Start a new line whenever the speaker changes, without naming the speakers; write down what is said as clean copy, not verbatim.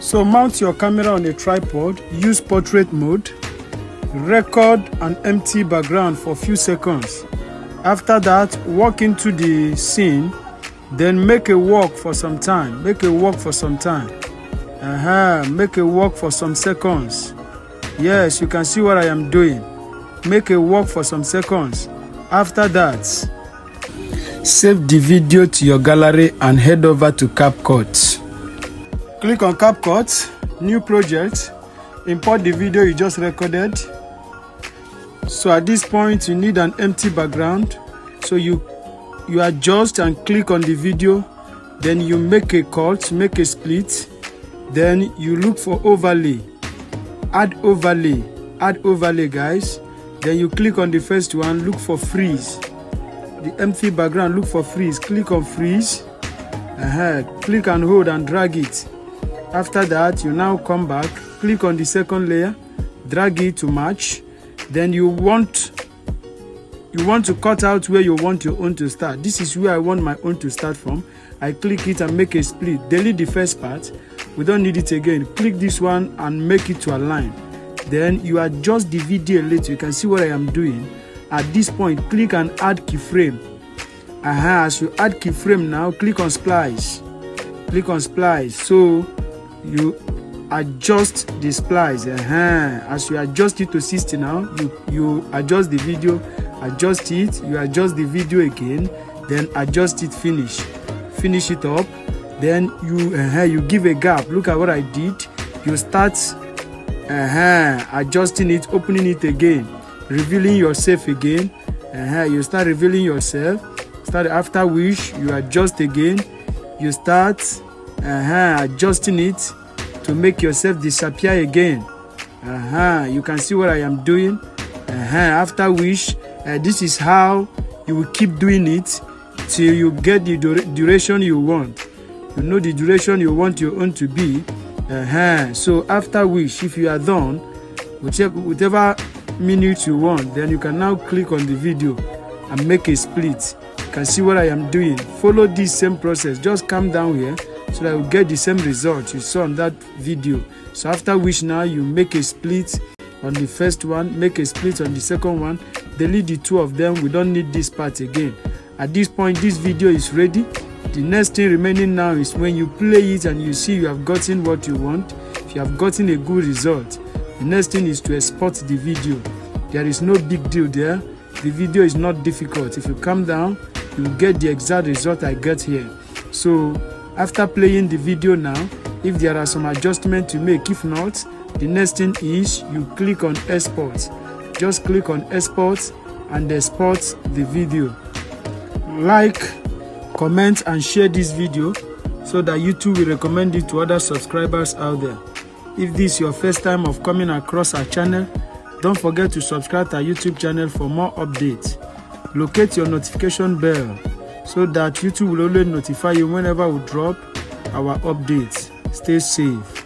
So mount your camera on a tripod, use portrait mode, record an empty background for a few seconds. After that, walk into the scene, then make a walk for some time. Make a walk for some time. Make a walk for some seconds. Yes, you can see what I am doing. Make a walk for some seconds. After that, save the video to your gallery and head over to Capcut. Click on Capcut, new project, import the video you just recorded. So at this point, you need an empty background. So you adjust and click on the video, then you make a cut, make a split, then you look for overlay, add overlay guys. Then you click on the first one, look for freeze, the empty background, look for freeze, click on freeze, click and hold and drag it. After that, you now come back, click on the second layer, drag it to match. Then you want to cut out where you want your own to start. This is where I want my own to start from. I click it and make a split. Delete the first part. We don't need it again. Click this one and make it to align. Then you adjust the video a little. You can see what I am doing. At this point, click and add keyframe. As you add keyframe now, click on splice. Click on splice. So you adjust the splice. As you adjust it to 60 now, you adjust the video, adjust it, you adjust the video again, then adjust it, finish it up. Then you give a gap. Look at what I did. You start adjusting it, opening it again, revealing yourself again. You start revealing yourself. After which you adjust again. You start adjusting it to make yourself disappear again. You can see what I am doing. After which this is how you will keep doing it till you get the duration you want. You know the duration you want your own to be. So after which, if you are done, whichever minute you want, then you can now click on the video and make a split. You can see what I am doing. Follow this same process. Just come down here so that you get the same result you saw on that video. So after which now you make a split on the first one, make a split on the second one, delete the two of them. We don't need this part again. At this point, this video is ready. The next thing remaining now is when you play it and you see you have gotten what you want, if you have gotten a good result, the next thing is to export the video. There is no big deal there. The video is not difficult. If you come down, you will get the exact result I get here. So after playing the video now, if there are some adjustments to make, if not, the next thing is you click on export. Just click on export and export the video. Like, comment and share this video so that YouTube will recommend it to other subscribers out there. If this is your first time of coming across our channel, don't forget to subscribe to our YouTube channel for more updates. Locate your notification bell so that YouTube will always notify you whenever we drop our updates. Stay safe.